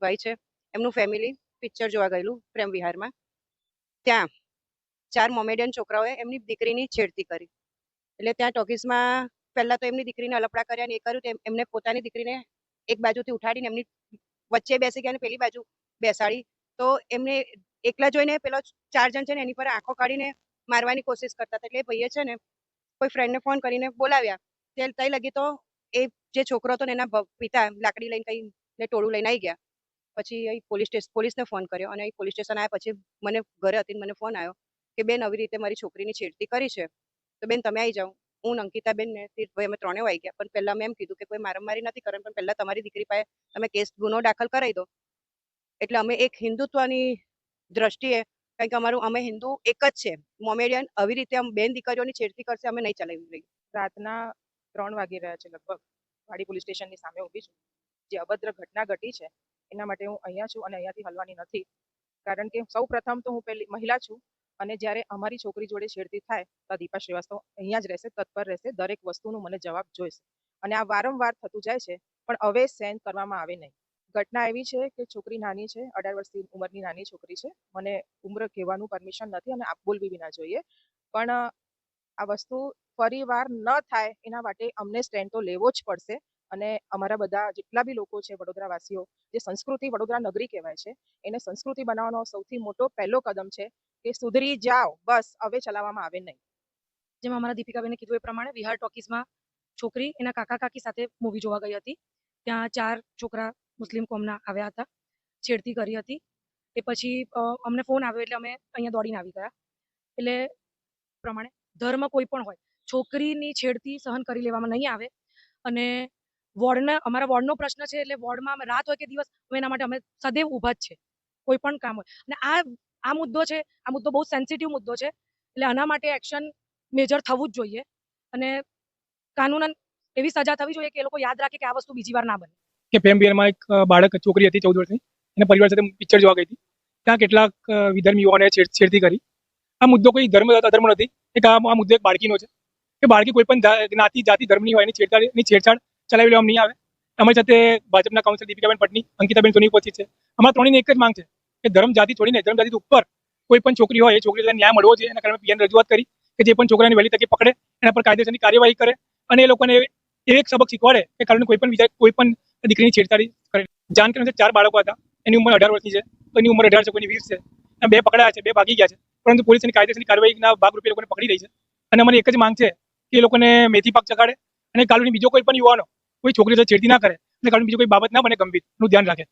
ભાઈ છે, એમનું ફેમિલી પિક્ચર જોવા ગયેલું પ્રેમ વિહારમાં. ત્યાં 4 મોમેડિયન છોકરાઓએ એમની દીકરીની છેડતી કરી. એટલે ત્યાં ટોકીસમાં પહેલા તો એમની દીકરીને અલપડા કર્યા ને એ કર્યું, એમને પોતાની દીકરીને એક બાજુથી ઉઠાડીને એમની વચ્ચે બેસી ગયા અને પેલી બાજુ બેસાડી. તો એમને એકલા જોઈને પેલો 4 જણ છે ને એની પર આંખો કાઢીને મારવાની કોશિશ કરતા હતા. એટલે એ ભાઈએ છે ને કોઈ ફ્રેન્ડને ફોન કરીને બોલાવ્યા. તઈ લગી તો એ જે છોકરો હતો ને એના પિતા લાકડી લઈને કઈ ને ટોળું લઈને આવી ગયા. પછી અહીં પોલીસને ફોન કર્યો અને અહીં પોલીસ સ્ટેશન આવ્યા પછી મને ઘરે હતી મને ફોન આવ્યો કે બેન આવી રીતે મારી છોકરીની છેડતી કરી છે, તો બેન તમે આવી જાઓ. હું અંકિતા બેન ને તીર્થભાઈ અમે ત્રણે આવી ગયા. પણ પહેલા મેં એમ કીધું કે કોઈ મારામારી નથી કરવાની, પણ પહેલા તમારી દીકરી પાસે તમે ગુનો દાખલ કરાવી દો. એટલે અમે એક હિન્દુત્વની દ્રષ્ટિએ, કારણ કે અમારું અમે હિન્દુ એક જ છે, મોમેડિયન આવી રીતે બેન દીકરીઓની છેડતી કરશે અમે નહીં ચલાવી રહી. રાતના 3 વાગી રહ્યા છે લગભગ. વાડી પોલીસ સ્ટેશનની સામે ઊભી છું. જે અભદ્ર ઘટના ઘટી છે એના માટે હું અહીંયા છું અને અહીંયાથી હલવાની નથી. કારણ કે સૌ પ્રથમ તો હું પહેલી મહિલા છું અને જ્યારે અમારી છોકરી જોડે છેડતી થાય તો દીપા શ્રીવાસ્તવ અહીંયા જ રહેશે, તત્પર રહેશે, દરેક વસ્તુનો મને જવાબ જોઈશે. અને આ વારંવાર થતું જાય છે પણ હવે સહન કરવામાં આવે નહીં. ઘટના એવી છે કે છોકરી નાની છે, 18 વર્ષની ઉંમરની નાની છોકરી છે. મને ઉંમર કહેવાનું પરમિશન નથી અને આપ બોલવી બી ના જોઈએ, પણ આ વસ્તુ ફરી વાર ન થાય એના માટે અમને સ્ટેન્ડ તો લેવો જ પડશે. અને અમારા બધા જેટલા બી લોકો છે વડોદરાવાસીઓ, જે સંસ્કૃતિ વડોદરા નગરી કહેવાય છે, એને સંસ્કૃતિ બનાવવાનો સૌથી મોટો પહેલો કદમ છે કે સુધરી જાઓ, બસ હવે ચલાવવામાં આવે નહીં. જેમ અમારા દીપિકાબેને કીધું એ પ્રમાણે વિહાર ટોકીસમાં છોકરી એના કાકા કાકી સાથે મૂવી જોવા ગઈ હતી. ત્યાં 4 છોકરા મુસ્લિમ કોમના આવ્યા હતા, છેડતી કરી હતી. એ પછી અમને ફોન આવ્યો એટલે અમે અહીંયા દોડીને આવી ગયા. એટલે પ્રમાણે ધર્મ કોઈ પણ હોય, છોકરીની છેડતી સહન કરી લેવામાં નહીં આવે. અને અમારા વોર્ડનો પ્રશ્ન છે એટલે વોર્ડમાં રાત હોય કે દિવસ એના માટે અમે સદૈવ ઊભા જ છે, કોઈ પણ કામ હોય. અને આ મુદ્દો છે, આ મુદ્દો બહુ સેન્સિટિવ મુદ્દો છે. એટલે આના માટે એક્શન મેજર થવું જ જોઈએ અને કાનૂનન એવી સજા થવી જોઈએ કે એ લોકો યાદ રાખે કે આ વસ્તુ બીજી વાર ના બને. કે પ્રેમ વિહારમાં એક બાળક છોકરી હતી 14 વર્ષની, એને પરિવાર સાથે પિક્ચર જોવા ગઈ હતી. ત્યાં કેટલાક વિધર્મી યુવાનોએ છેડતી કરી. આ મુદ્દો કોઈ અધર્મ નથી. આ મુદ્દો એક બાળકીનો છે કે બાળકી કોઈ પણ જ્ઞાતિ જાતિ ધર્મની હોય એની છેડછાડ ચલાવી લેવામાં નહીં આવે. અમારી સાથે ભાજપના કાઉન્સિલર દીપિકાબેન પટની, અંકિતાબેન સોની ઉપસ્થિત છે. અમારા ત્રણેયની એક જ માંગ છે કે ધર્મ જાતિ છોડીને ધર્મ જાતિ ઉપર કોઈ પણ છોકરી હોય એ છોકરીને ન્યાય મળવો જોઈએ. એના કારણે પીએન રજૂઆત કરી કે જે પણ છોકરાને વહેલી તકે પકડે, એના પર કાયદેસરની કાર્યવાહી કરે અને એ લોકોને એક સબક શીખવાડે કે કારણ કોઈ પણ દીકરીની છેડછાડી કરે. જાણકારી છે 4 બાળકો હતા, એની ઉંમર 18 વર્ષની છે, તો એની ઉંમર 18 છે, કોઈની 20 છે. 2 પકડાયા છે, 2 ભાગી ગયા છે, પરંતુ પોલીસ એની કાયદેસરની કાર્યવાહીના ભાગરૂપે લોકોને પકડી રહી છે. અને અમારી એક જ માંગ છે કે એ લોકોને મેથી પાક ચગાડે અને કાલની બીજો કોઈ પણ યુવાનો કોઈ છોકરી સાથે છેડતી ના કરે અને કાલની બીજો કોઈ બાબત ના બને ગંભીર નું ધ્યાન રાખે.